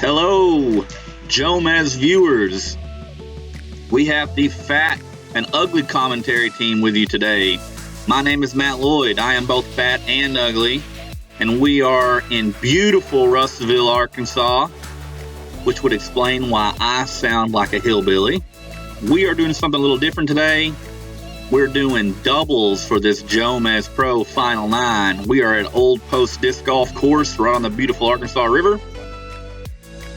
Hello, Jomez viewers. We have the fat and ugly commentary team with you today. My name is Matt Loyd. I am both fat and ugly, and we are in beautiful Russellville, Arkansas, which would explain why I sound like a hillbilly. We are doing something a little different today. We're doing doubles for this JomezPro Final 9. We are at Old Post Disc Golf Course right on the beautiful Arkansas River.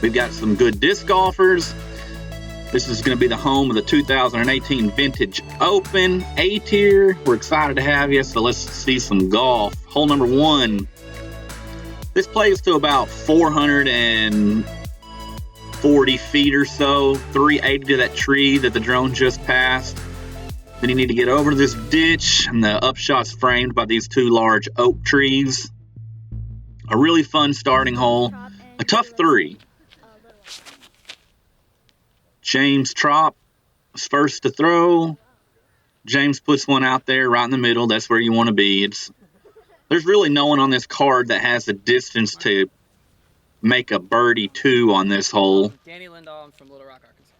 We've got some good disc golfers. This is going to be the home of the 2018 Vintage Open A-Tier. We're excited to have you, so let's see some golf. Hole number 1. This plays to about 440 feet or so, 380 to that tree that the drone just passed. Then you need to get over this ditch, and the upshot's framed by these two large oak trees. A really fun starting hole. A tough 3. James Tropp is first to throw. James puts one out there right in the middle. That's where you want to be. There's really no one on this card that has the distance to make a birdie 2 on this hole. Danny Lindahl, I'm from Little Rock, Arkansas.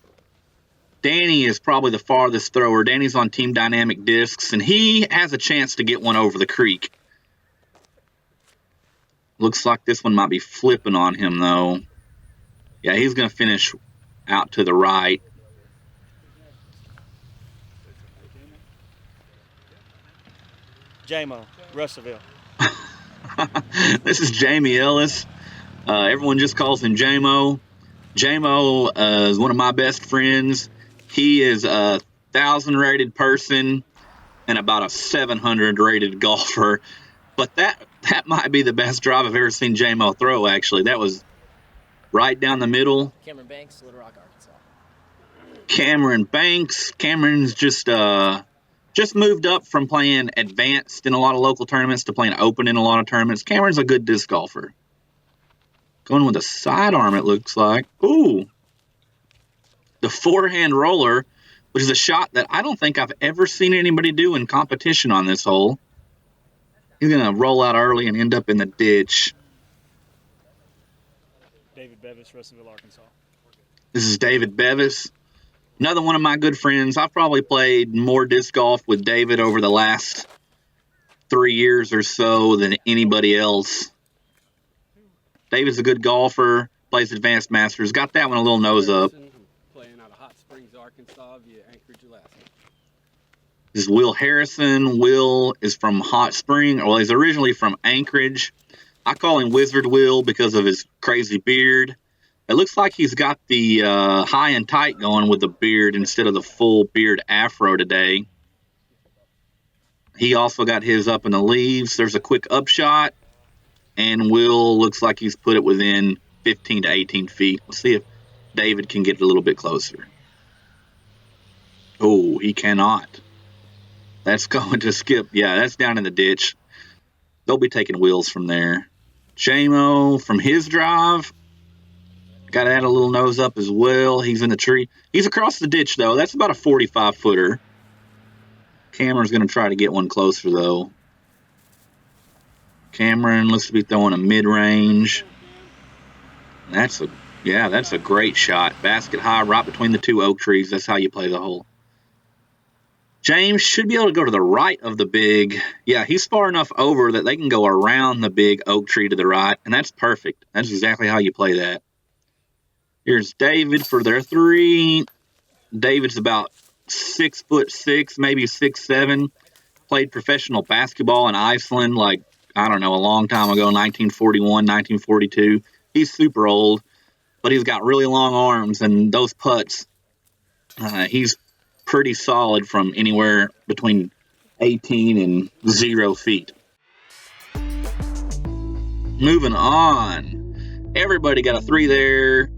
Danny is probably the farthest thrower. Danny's on Team Dynamic Discs, and he has a chance to get one over the creek. Looks like this one might be flipping on him, though. Yeah, he's going to finish out to the right. Jaymo, Russellville. This is Jamie Ellis. Everyone just calls him Jaymo. Jaymo is one of my best friends. He is a 1,000 rated person and about a 700 rated golfer. But that might be the best drive I've ever seen Jaymo throw, actually. That was right down the middle. Cameron Banks, Little Rock, Arkansas. Cameron Banks. Cameron's just moved up from playing advanced in a lot of local tournaments to playing open in a lot of tournaments. Cameron's a good disc golfer. Going with a sidearm, it looks like. Ooh. The forehand roller, which is a shot that I don't think I've ever seen anybody do in competition on this hole. He's going to roll out early and end up in the ditch. David Bevis, Russellville, Arkansas. This is David Bevis. Another one of my good friends. I've probably played more disc golf with David over the last 3 years or so than anybody else. David's a good golfer, plays Advanced Masters. Got that one a little nose up. Playing out of Hot Springs, Arkansas via Anchorage, Alaska. This is Will Harrison. Will is from Hot Spring. Well, he's originally from Anchorage. I call him Wizard Will because of his crazy beard. It looks like he's got the high and tight going with the beard instead of the full beard afro today. He also got his up in the leaves. There's a quick upshot, and Will looks like he's put it within 15 to 18 feet. Let's see if David can get a little bit closer. Oh, he cannot. That's going to skip. Yeah, that's down in the ditch. They'll be taking wheels from there. Jaymo from his drive. Got to add a little nose up as well. He's in the tree. He's across the ditch, though. That's about a 45-footer. Cameron's going to try to get one closer, though. Cameron looks to be throwing a mid-range. That's a great shot. Basket high right between the two oak trees. That's how you play the hole. James should be able to go to the right of the big. Yeah, he's far enough over that they can go around the big oak tree to the right, and that's perfect. That's exactly how you play that. Here's David for their 3. David's about 6'6", maybe 6'7". Played professional basketball in Iceland, like, I don't know, a long time ago, 1941, 1942. He's super old, but he's got really long arms, and those putts, he's pretty solid from anywhere between 18 and 0 feet. Moving on. Everybody got a 3 there.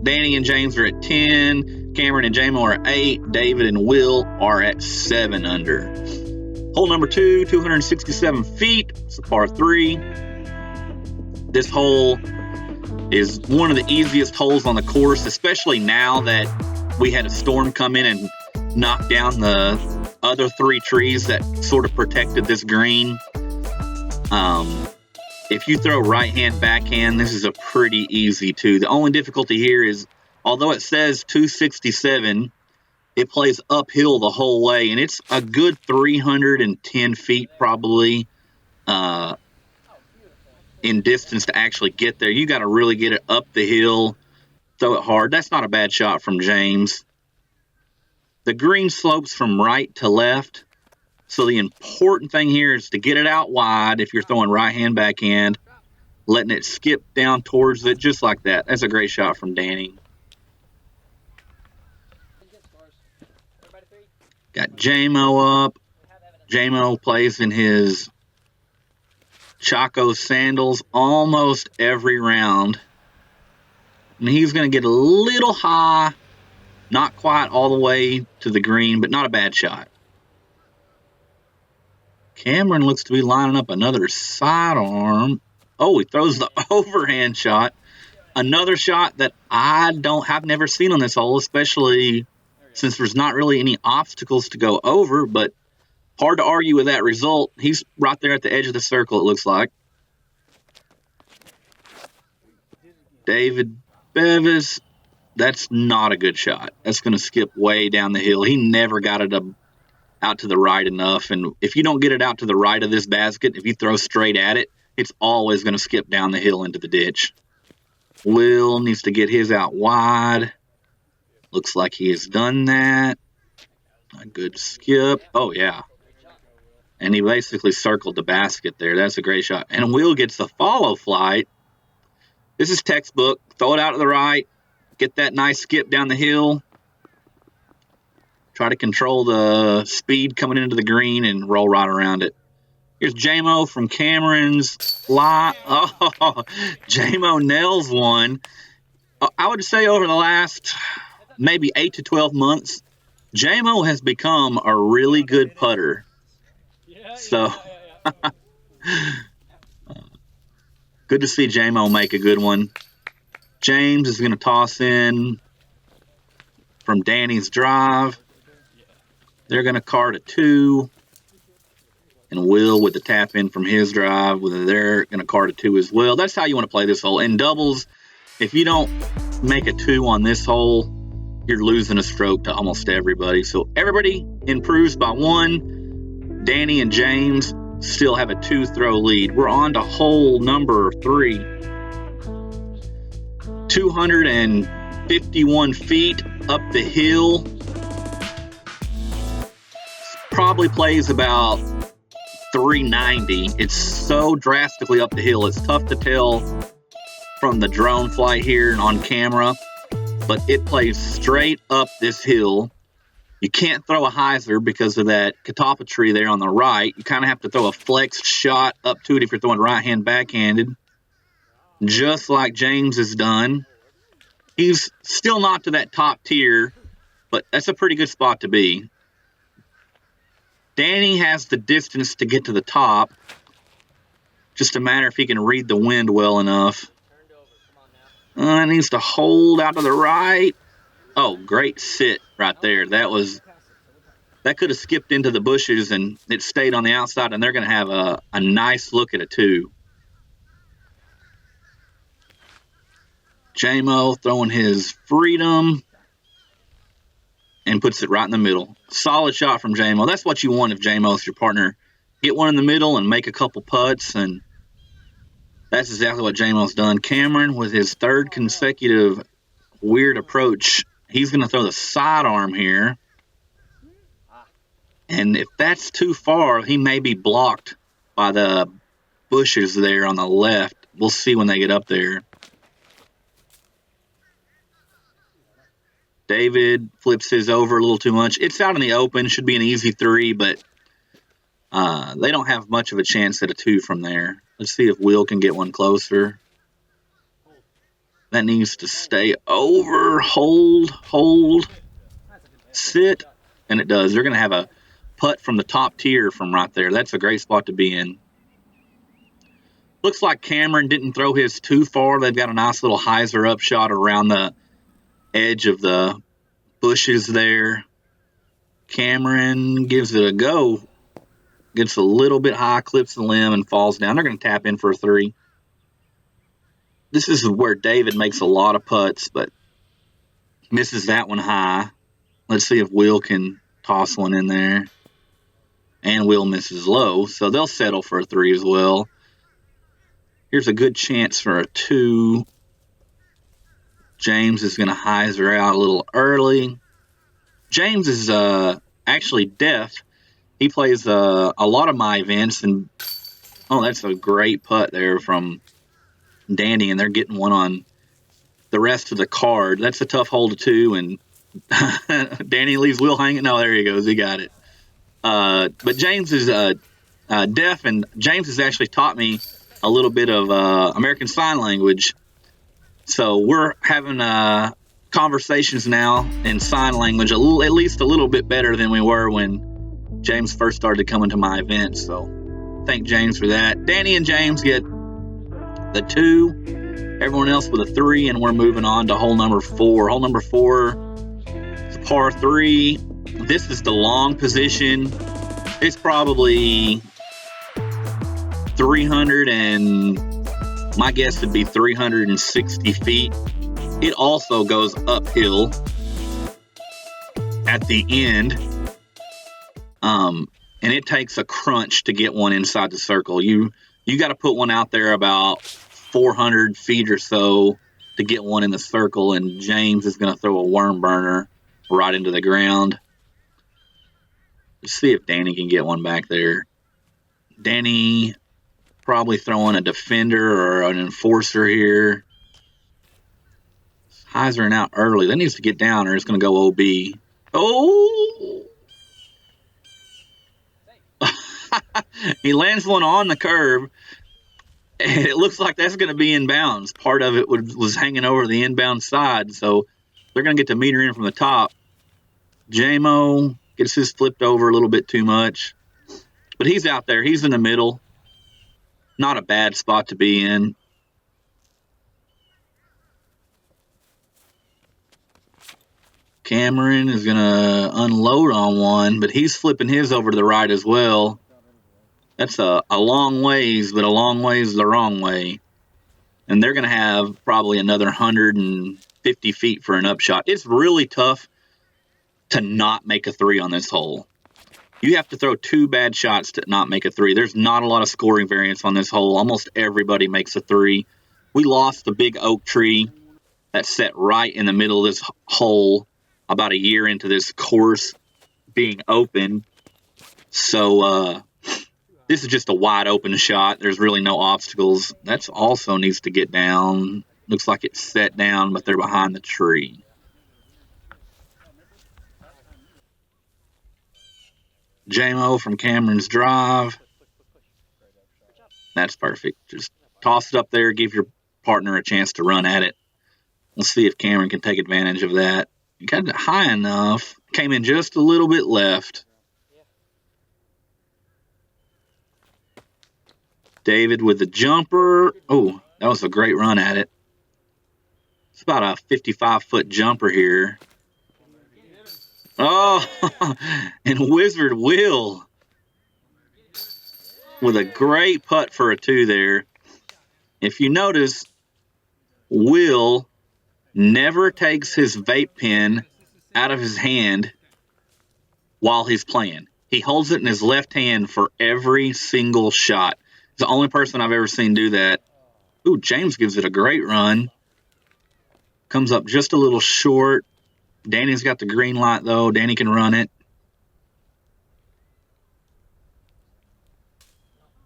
Danny and James are at 10. Cameron and Jaymo are at 8. David and Will are at 7 under. Hole number 2, 267 feet. It's a par 3. This hole is one of the easiest holes on the course, especially now that we had a storm come in and knock down the other 3 trees that sort of protected this green. if you throw right-hand backhand, this is a pretty easy two. The only difficulty here is, although it says 267, it plays uphill the whole way, and it's a good 310 feet probably in distance to actually get there. You got to really get it up the hill, throw it hard. That's not a bad shot from James. The green slopes from right to left, so the important thing here is to get it out wide if you're throwing right-hand backhand, letting it skip down towards it just like that. That's a great shot from Danny. Got Jaymo up. Jaymo plays in his Chaco sandals almost every round. And he's going to get a little high, not quite all the way to the green, but not a bad shot. Cameron looks to be lining up another sidearm. Oh, he throws the overhand shot. Another shot that I've never seen on this hole, especially since there's not really any obstacles to go over, but hard to argue with that result. He's right there at the edge of the circle, it looks like. David Bevis, that's not a good shot. That's going to skip way down the hill. He never got it out to the right enough, and if you don't get it out to the right of this basket, if you throw straight at it, it's always going to skip down the hill into the ditch. Will needs to get his out wide. Looks like he has done that. A good skip. Oh, yeah. And he basically circled the basket there. That's a great shot. And Will gets the FollowFlight. This is textbook. Throw it out to the right. Get that nice skip down the hill. Try to control the speed coming into the green and roll right around it. Here's Jaymo from Cameron's lot. Oh, Jaymo nails one. I would say over the last maybe 8 to 12 months, Jaymo has become a really good putter. So, good to see Jaymo make a good one. James is going to toss in from Danny's drive. They're going to card a 2. And Will with the tap in from his drive. They're going to card a 2 as well. That's how you want to play this hole. In doubles, if you don't make a 2 on this hole, you're losing a stroke to almost everybody. So everybody improves by 1. Danny and James still have a 2-throw lead. We're on to hole number 3. 251 feet up the hill. Probably plays about 390. It's so drastically up the hill. It's tough to tell from the drone flight here and on camera, but it plays straight up this hill. You can't throw a hyzer because of that catopatry there on the right. You kind of have to throw a flexed shot up to it if you're throwing right-hand backhanded, just like James has done. He's still not to that top tier, but that's a pretty good spot to be. Danny has the distance to get to the top. Just a matter if he can read the wind well enough. Needs to hold out to the right. Oh, great sit right there. That could have skipped into the bushes and it stayed on the outside, and they're going to have a nice look at a 2. Jaymo throwing his freedom and puts it right in the middle. Solid shot from Jaymo. That's what you want if Jaymo's your partner. Get one in the middle and make a couple putts, and that's exactly what Jaymo's done. Cameron, with his 3rd consecutive weird approach, he's going to throw the sidearm here. And if that's too far, he may be blocked by the bushes there on the left. We'll see when they get up there. David flips his over a little too much. It's out in the open. Should be an easy 3, but they don't have much of a chance at a 2 from there. Let's see if Will can get one closer. That needs to stay over. Hold. Sit. And it does. They're going to have a putt from the top tier from right there. That's a great spot to be in. Looks like Cameron didn't throw his too far. They've got a nice little hyzer up shot around the edge of the bushes there. Cameron gives it a go. Gets a little bit high, clips the limb, and falls down. They're going to tap in for a 3. This is where David makes a lot of putts, but misses that one high. Let's see if Will can toss one in there. And Will misses low, so they'll settle for a 3 as well. Here's a good chance for a 2. James is going to hyzer out a little early. James is actually deaf. He plays a lot of my events, and that's a great putt there from Danny, and they're getting one on the rest of the card. That's a tough hole to 2, and Danny leaves Will hanging. No, there he goes. He got it. But James is deaf, and James has actually taught me a little bit of American Sign Language. So we're having conversations now in sign language, at least a little bit better than we were when James first started coming to my events. So thank James for that. Danny and James get the 2. Everyone else with a 3, and we're moving on to hole number 4. Hole number 4 is par 3. This is the long position. It's probably 300 and my guess would be 360 feet. It also goes uphill at the end. And it takes a crunch to get one inside the circle. You got to put one out there about 400 feet or so to get one in the circle, and James is going to throw a worm burner right into the ground. Let's see if Danny can get one back there. Danny probably throwing a defender or an enforcer here. Hyzering out early. That needs to get down or it's going to go OB. Oh! He lands one on the curb. And it looks like that's going to be inbounds. Part of it was hanging over the inbound side. So they're going to get the meter in from the top. Jaymo gets his flipped over a little bit too much. But he's out there. He's in the middle. Not a bad spot to be in. Cameron is going to unload on one, but he's flipping his over to the right as well. That's a long ways, but a long ways the wrong way. And they're going to have probably another 150 feet for an upshot. It's really tough to not make a 3 on this hole. You have to throw 2 bad shots to not make a 3. There's not a lot of scoring variance on this hole. Almost everybody makes a 3. We lost the big oak tree that sat right in the middle of this hole about a year into this course being open. So this is just a wide open shot. There's really no obstacles. That's also needs to get down. Looks like it's set down, but they're behind the tree. Jaymo from Cameron's drive. That's perfect. Just toss it up there. Give your partner a chance to run at it. We'll see if Cameron can take advantage of that. He got it high enough. Came in just a little bit left. David with the jumper. Oh, that was a great run at it. It's about a 55-foot jumper here. Oh, and Wizard Will with a great putt for a 2 there. If you notice, Will never takes his vape pen out of his hand while he's playing. He holds it in his left hand for every single shot. He's the only person I've ever seen do that. Ooh, James gives it a great run. Comes up just a little short. Danny's got the green light, though. Danny can run it.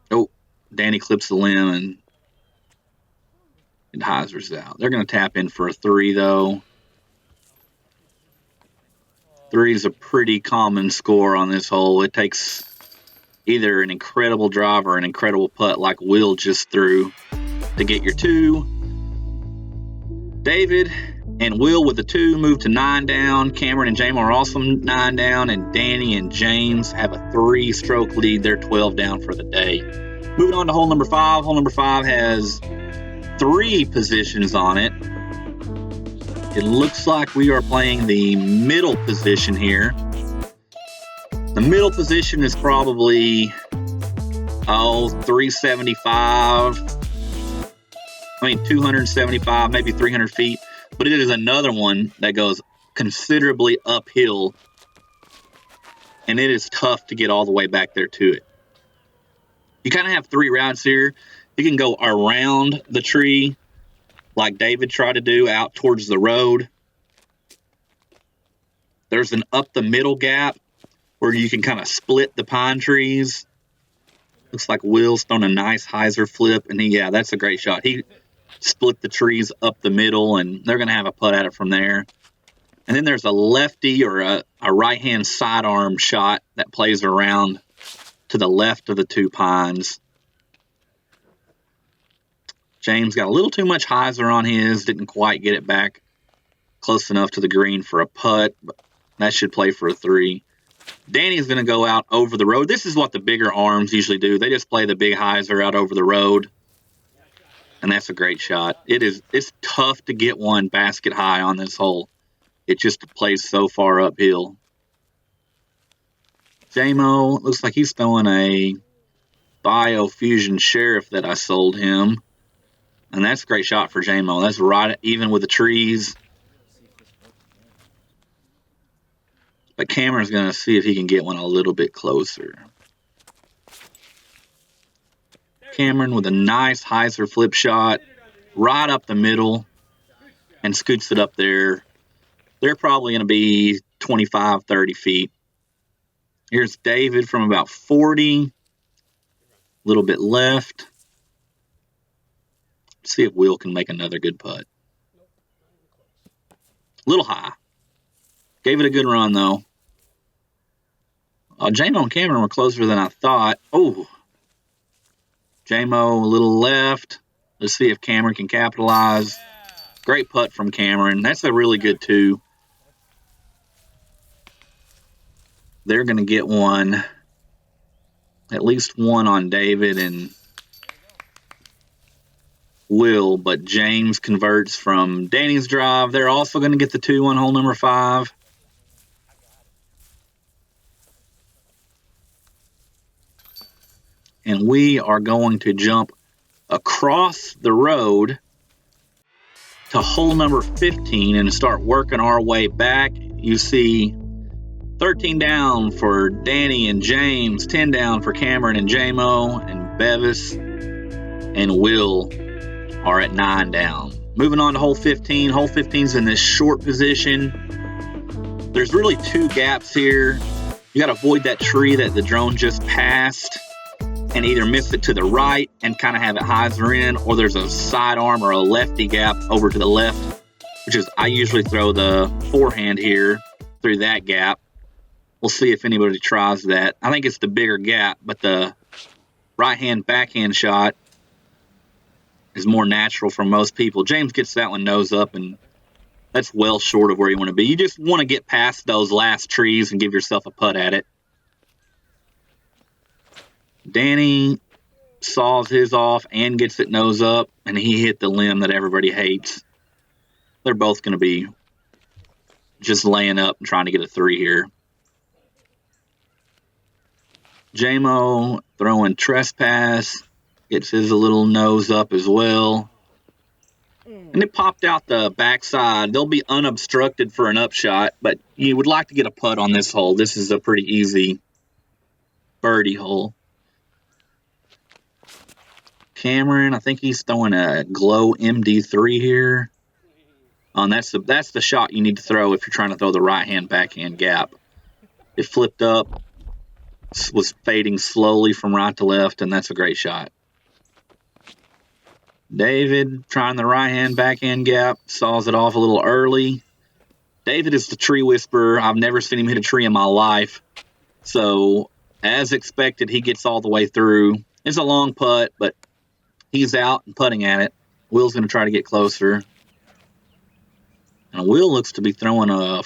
Oh, Danny clips the limb and it hyzers out. They're going to tap in for a 3, though. 3 is a pretty common score on this hole. It takes either an incredible drive or an incredible putt like Will just threw to get your 2. David and Will with the 2 move to 9 down. Cameron and Jaymo are also 9 down, and Danny and James have a 3-stroke lead. They're 12 down for the day. Moving on to hole number 5. Hole number 5 has 3 positions on it. It looks like we are playing the middle position here. The middle position is probably 375. I mean, 275, maybe 300 feet. But it is another one that goes considerably uphill. And it is tough to get all the way back there to it. You kind of have 3 routes here. You can go around the tree like David tried to do out towards the road. There's an up the middle gap where you can kind of split the pine trees. Looks like Will's thrown a nice hyzer flip. And yeah, that's a great shot. He split the trees up the middle, and they're going to have a putt at it from there. And then there's a lefty or a right-hand sidearm shot that plays around to the left of the 2 pines. James got a little too much hyzer on his, didn't quite get it back close enough to the green for a putt, but that should play for a 3. Danny's going to go out over the road. This is what the bigger arms usually do. They just play the big hyzer out over the road, and that's a great shot. It's tough to get one basket high on this hole. It just plays so far uphill. Jaymo, looks like he's throwing a Biofusion Sheriff that I sold him. And that's a great shot for Jaymo. That's right even with the trees. But Cameron's going to see if he can get one a little bit closer. Cameron with a nice hyzer flip shot right up the middle and scoots it up there. They're probably going to be 25, 30 feet. Here's David from about 40. A little bit left. Let's see if Will can make another good putt. A little high. Gave it a good run, though. Jaymo and Cameron were closer than I thought. Oh. Jaymo a little left. Let's see if Cameron can capitalize. Great putt from Cameron. That's a really good 2. They're going to get one, at least one on David and Will, but James converts from Danny's drive. They're also going to get the 2 on hole number 5. And we are going to jump across the road to hole number 15 and start working our way back. You see 13 down for Danny and James, 10 down for Cameron and Jaymo, and Bevis and Will are at 9 down. Moving on to hole 15. Hole 15 is in this short position. There's really 2 gaps here. You got to avoid that tree that the drone just passed and either miss it to the right and kind of have it hyzer in, or there's a sidearm or a lefty gap over to the left, which is I usually throw the forehand here through that gap. We'll see if anybody tries that. I think it's the bigger gap, but the right-hand backhand shot is more natural for most people. James gets that one nose up, and that's well short of where you want to be. You just want to get past those last trees and give yourself a putt at it. Danny saws his off and gets it nose up, and he hit the limb that everybody hates. They're both going to be just laying up and trying to get a 3 here. Jaymo throwing trespass, gets his a little nose up as well. And it popped out the backside. They'll be unobstructed for an upshot, but you would like to get a putt on this hole. This is a pretty easy birdie hole. Cameron, I think he's throwing a Glow MD3 here. And that's the shot you need to throw if you're trying to throw the right-hand backhand gap. It flipped up, was fading slowly from right to left, and that's a great shot. David trying the right-hand backhand gap, saws it off a little early. David is the tree whisperer. I've never seen him hit a tree in my life. So, as expected, he gets all the way through. It's a long putt, but he's out and putting at it. Will's going to try to get closer. And Will looks to be throwing a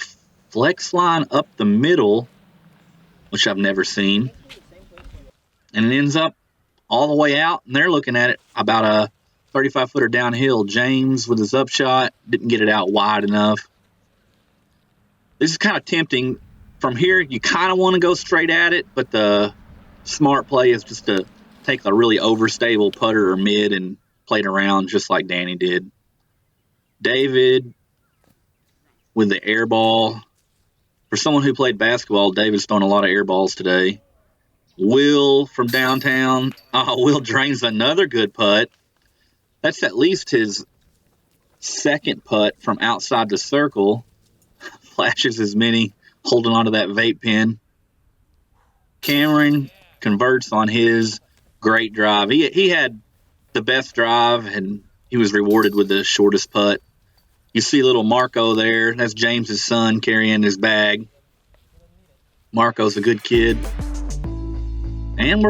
flex line up the middle, which I've never seen. And it ends up all the way out, and they're looking at it about a 35-footer downhill. James with his upshot didn't get it out wide enough. This is kind of tempting. From here, you kind of want to go straight at it, but the smart play is just to take a really overstable putter or mid and played around just like Danny did. David with the air ball. For someone who played basketball, David's throwing a lot of air balls today. Will from downtown. Will drains another good putt. That's at least his second putt from outside the circle. Flashes his mini, holding onto that vape pen. Cameron converts on his great drive. He had the best drive, and he was rewarded with the shortest putt. You see little Marco there. That's James's son carrying his bag. Marco's a good kid. And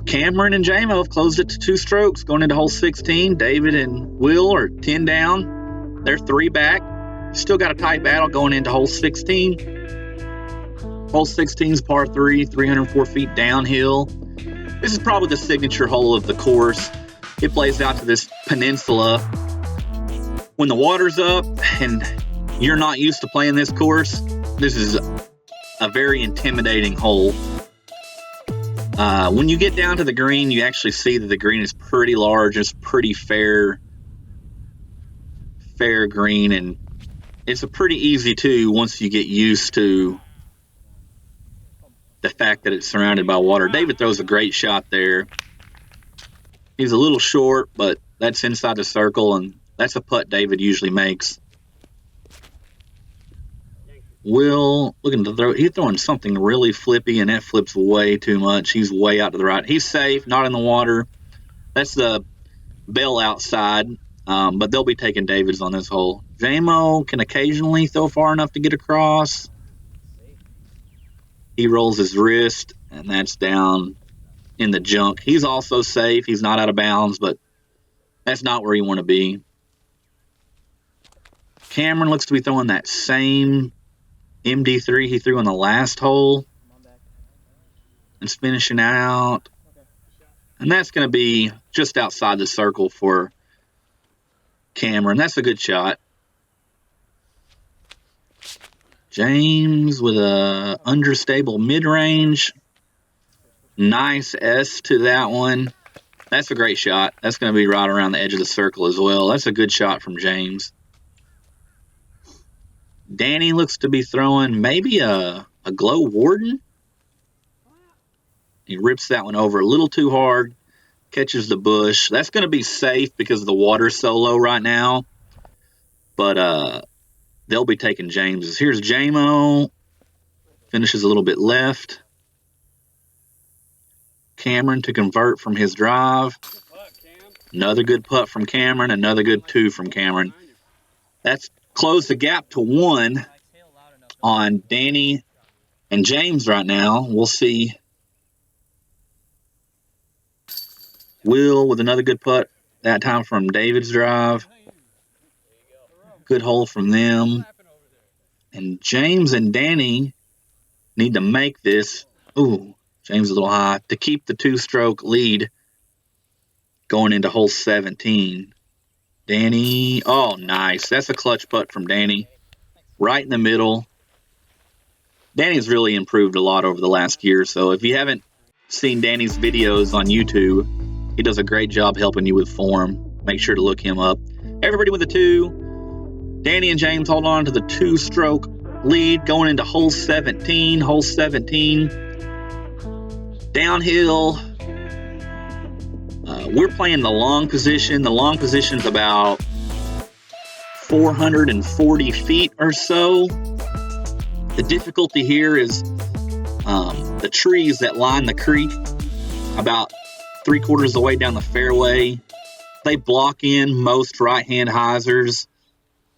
Cameron and Jaymo have closed it to 2 strokes going into hole 16. David and Will are 10 down. They're 3 back. Still got a tight battle going into hole 16. Hole 16 is par 3, 304 feet downhill. This is probably the signature hole of the course. It plays out to this peninsula. When the water's up and you're not used to playing this course, this is a very intimidating hole. When you get down to the green, you actually see that the green is pretty large. It's pretty fair green, and it's a pretty easy too once you get used to the fact that it's surrounded by water. David throws a great shot there. He's a little short, but that's inside the circle, and that's a putt David usually makes. Will looking to throw. He's throwing something really flippy, and that flips way too much. He's way out to the right. He's safe, not in the water. That's the bell outside, but they'll be taking David's on this hole. Jaymo can occasionally throw far enough to get across. He rolls his wrist, and that's down in the junk. He's also safe. He's not out of bounds, but that's not where you want to be. Cameron looks to be throwing that same MD3 he threw on the last hole. And finishing out. And that's going to be just outside the circle for Cameron. That's a good shot. James with a understable mid-range. Nice S to that one. That's a great shot. That's going to be right around the edge of the circle as well. That's a good shot from James. Danny looks to be throwing maybe a glow warden. He rips that one over a little too hard. Catches the bush. That's going to be safe because the water's so low right now. But they'll be taking James's. Here's Jaymo. Finishes a little bit left. Cameron to convert from his drive. Another good putt from Cameron. Another good 2 from Cameron. That's closed the gap to 1 on Danny and James right now. We'll see Will with another good putt, that time from David's drive. Good hole from them. And James and Danny need to make this. Ooh, James a little high to keep the 2-stroke lead going into hole 17. Danny, oh, nice. That's a clutch putt from Danny. Right in the middle. Danny's really improved a lot over the last year. So if you haven't seen Danny's videos on YouTube, he does a great job helping you with form. Make sure to look him up. Everybody with a 2. Danny and James hold on to the 2-stroke lead going into hole 17. Hole 17. Downhill. We're playing the long position. The long position's about 440 feet or so. The difficulty here is the trees that line the creek about 3/4 of the way down the fairway. They block in most right-hand hyzers,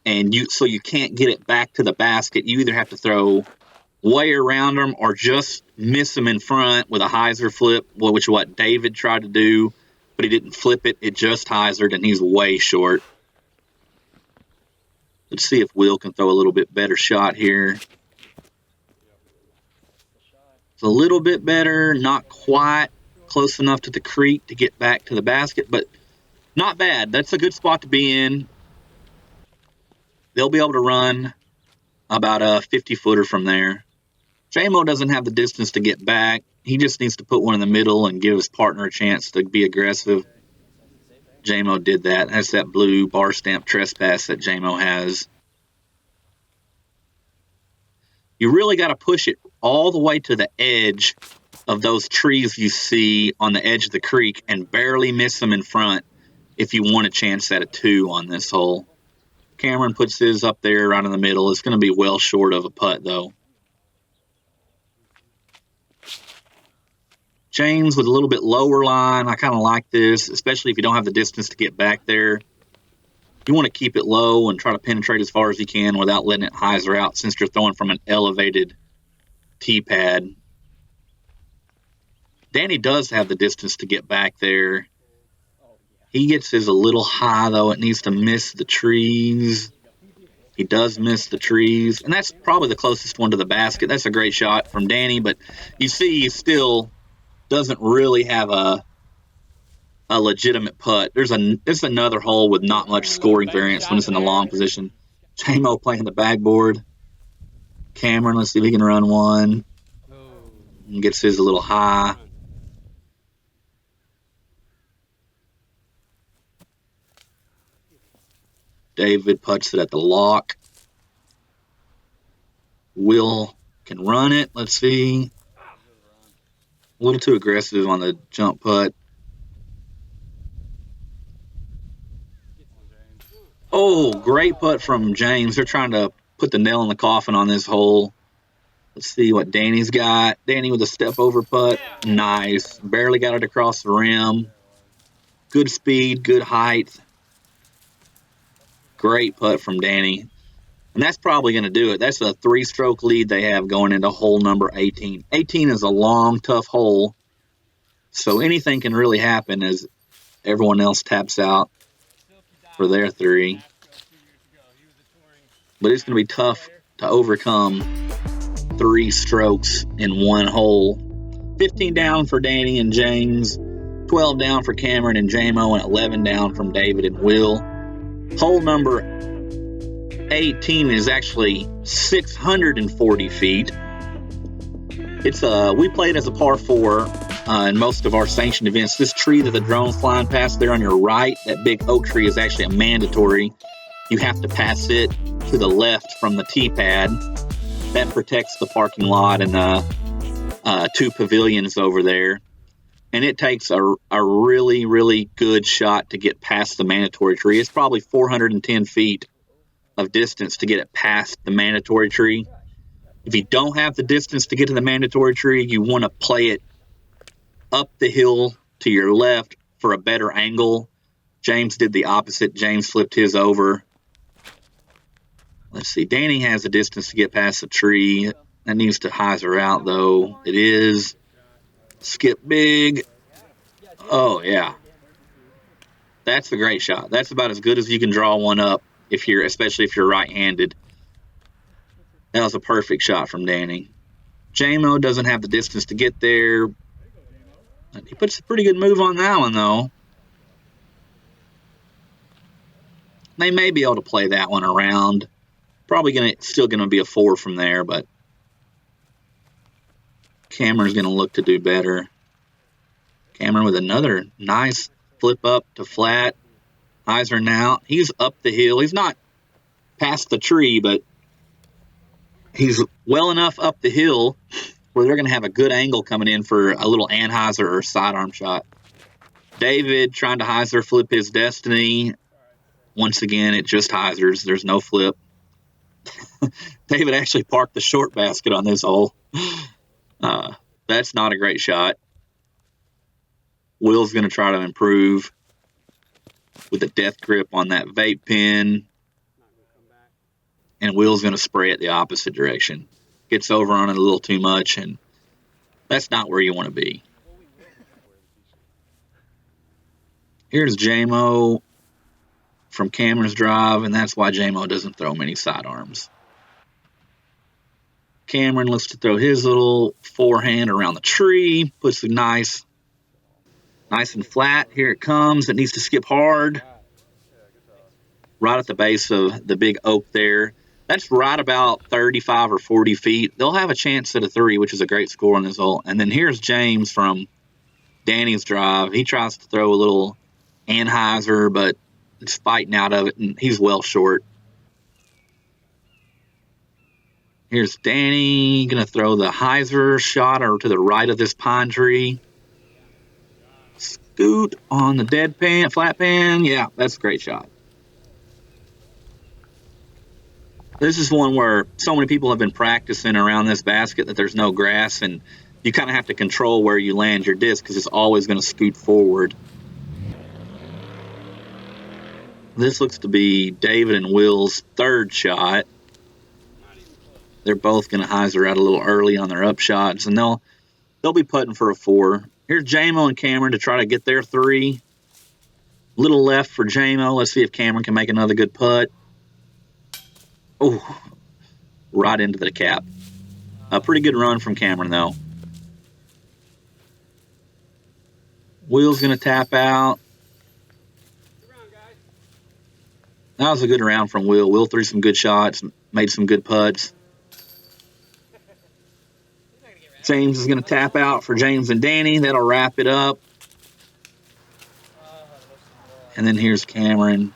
and so you can't get it back to the basket. You either have to throw way around them or just miss them in front with a hyzer flip, which is what David tried to do. But he didn't flip it. It just hyzered, and he's way short. Let's see if Will can throw a little bit better shot here. It's a little bit better, not quite close enough to the creek to get back to the basket, but not bad. That's a good spot to be in. They'll be able to run about a 50-footer from there. Jaymo doesn't have the distance to get back. He just needs to put one in the middle and give his partner a chance to be aggressive. Jaymo did that. That's that blue bar stamp trespass that Jaymo has. You really got to push it all the way to the edge of those trees you see on the edge of the creek and barely miss them in front if you want a chance at a 2 on this hole. Cameron puts his up there right in the middle. It's going to be well short of a putt, though. James with a little bit lower line. I kind of like this, especially if you don't have the distance to get back there. You want to keep it low and try to penetrate as far as you can without letting it hyzer out since you're throwing from an elevated tee pad. Danny does have the distance to get back there. He gets his a little high, though. It needs to miss the trees. He does miss the trees. And that's probably the closest one to the basket. That's a great shot from Danny, but you see he still doesn't really have a legitimate putt. There's another hole with not much scoring variance when it's in a long position. Jaymo playing the backboard. Cameron, let's see if he can run one. And gets his a little high. David puts it at the lock. Will can run it. Let's see. A little too aggressive on the jump putt. Oh, great putt from James. They're trying to put the nail in the coffin on this hole. Let's see what Danny's got. Danny with a step over putt. Nice. Barely got it across the rim. Good speed, good height. Great putt from Danny. And that's probably going to do it. That's a 3-stroke lead they have going into hole number 18. 18 is a long, tough hole. So anything can really happen as everyone else taps out for their 3. But it's going to be tough to overcome 3 strokes in one hole. 15 down for Danny and James. 12 down for Cameron and Jaymo. And 11 down from David and Will. Hole number 18 is actually 640 feet. We played as a par 4 in most of our sanctioned events. This tree that the drone's flying past there on your right, that big oak tree, is actually a mandatory. You have to pass it to the left from the tee pad. That protects the parking lot and the 2 pavilions over there. And it takes a really, really good shot to get past the mandatory tree. It's probably 410 feet of distance to get it past the mandatory tree. If you don't have the distance to get to the mandatory tree, you want to play it up the hill to your left for a better angle. James did the opposite. James flipped his over. Let's see. Danny has the distance to get past the tree. That needs to hyzer out, though. It is. Skip big. Oh, yeah. That's a great shot. That's about as good as you can draw one up, especially if you're right-handed. That was a perfect shot from Danny. Jaymo doesn't have the distance to get there. He puts a pretty good move on that one, though. They may be able to play that one around. Probably still going to be a 4 from there, but Cameron's going to look to do better. Cameron with another nice flip up to flat. Hyzer now. He's up the hill. He's not past the tree, but he's well enough up the hill where they're going to have a good angle coming in for a little anhyzer or sidearm shot. David trying to hyzer flip his destiny. Once again, it just hyzers. There's no flip. David actually parked the short basket on this hole. That's not a great shot. Will's going to try to improve with a death grip on that vape pen. And Will's going to spray it the opposite direction. Gets over on it a little too much, and that's not where you want to be. Here's Jaymo from Cameron's drive, and that's why Jaymo doesn't throw many sidearms. Cameron looks to throw his little forehand around the tree, puts it nice and flat. Here it comes. It needs to skip hard. Right at the base of the big oak there. That's right about 35 or 40 feet. They'll have a chance at a 3, which is a great score on this hole. And then here's James from Danny's drive. He tries to throw a little Anheuser, but it's fighting out of it, and he's well short. Here's Danny going to throw the hyzer shot or to the right of this pine tree. Scoot on the dead pan, flat pan. Yeah, that's a great shot. This is one where so many people have been practicing around this basket that there's no grass, and you kind of have to control where you land your disc because it's always going to scoot forward. This looks to be David and Will's third shot. They're both going to hyzer out a little early on their up shots, and they'll be putting for a 4. Here's Jaymo and Cameron to try to get their 3. Little left for Jaymo. Let's see if Cameron can make another good putt. Oh, right into the cap. A pretty good run from Cameron, though. Will's going to tap out. That was a good round from Will. Will threw some good shots, made some good putts. James is going to tap out for James and Danny. That'll wrap it up. And then here's Cameron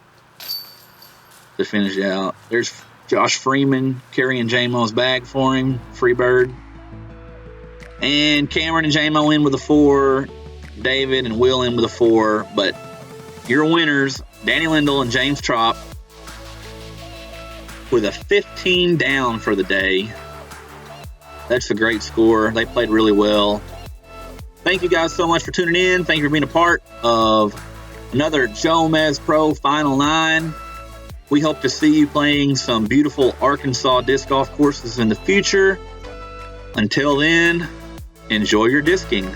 to finish out. There's Josh Freeman carrying Jaymo's bag for him. Free bird. And Cameron and Jaymo in with a 4. David and Will in with a 4. But your winners, Danny Lindahl and James Tropp, with a 15 down for the day. That's a great score. They played really well. Thank you guys so much for tuning in. Thank you for being a part of another JomezPro Final 9. We hope to see you playing some beautiful Arkansas disc golf courses in the future. Until then, enjoy your disking.